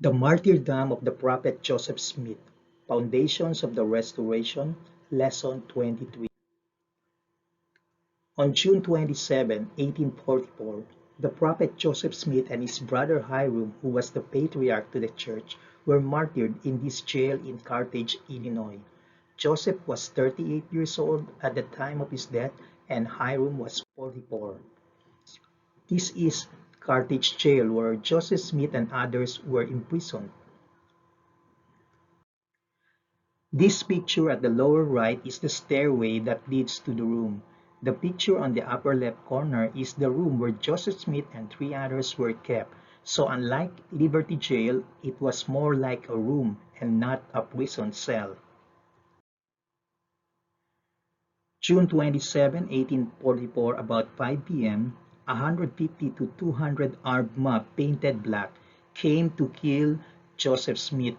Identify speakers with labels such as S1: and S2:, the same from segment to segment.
S1: The Martyrdom of the Prophet Joseph Smith, Foundations of the Restoration, Lesson 23. On June 27, 1844, the prophet Joseph Smith and his brother Hyrum, who was the patriarch to the church, were martyred in this jail in Carthage, Illinois. Joseph was 38 years old at the time of his death, and Hyrum was 44. This is Carthage jail where Joseph Smith and others were imprisoned. This picture at the lower right is the stairway that leads to the room. The picture on the upper left corner is the room where Joseph Smith and three others were kept. So unlike Liberty Jail, it was more like a room and not a prison cell. June 27, 1844, about 5 p.m., 150 to 200 armed mob painted black came to kill Joseph Smith.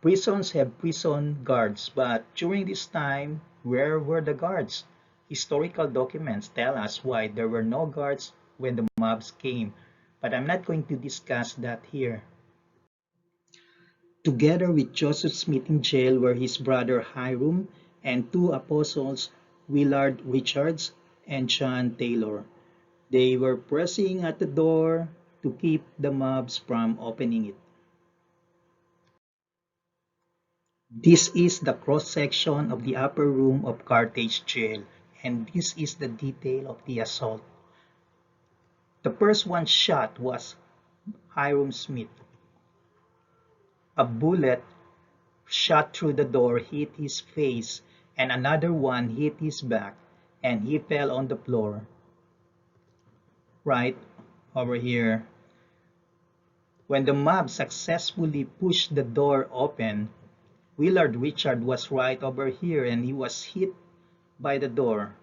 S1: Prisons have prison guards, but during this time, where were the guards? Historical documents tell us why there were no guards when the mobs came, but I'm not going to discuss that here. Together with Joseph Smith in jail were his brother Hyrum and two apostles, Willard Richards and John Taylor. They were pressing at the door to keep the mobs from opening it. This is the cross-section of the upper room of Carthage jail, and this is the detail of the assault. The first one shot was Hyrum Smith. A bullet shot through the door hit his face, and another one hit his back, and he fell on the floor right over here. When the mob successfully pushed the door open, Willard Richard was right over here, and he was hit by the door.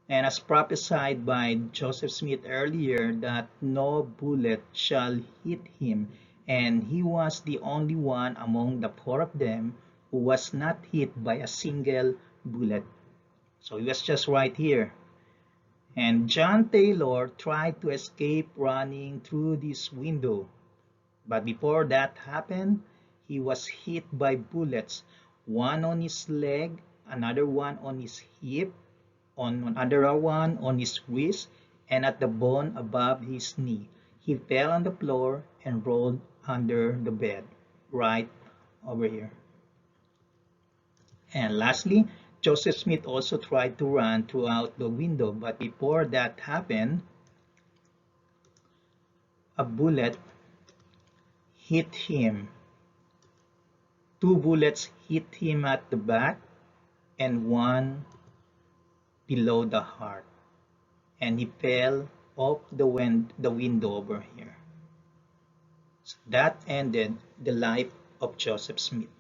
S1: And as prophesied by Joseph Smith earlier, that no bullet shall hit him, and he was the only one among the four of them who was not hit by a single bullet. So he was just right here. And John Taylor tried to escape running through this window. But before that happened, he was hit by bullets, one on his leg, another one on his hip, on another one on his wrist, and at the bone above his knee. He fell on the floor and rolled under the bed, right over here. And lastly, Joseph Smith also tried to run throughout the window, but before that happened, a bullet hit him. Two bullets hit him at the back and one below the heart, and he fell off the window over here. So that ended the life of Joseph Smith.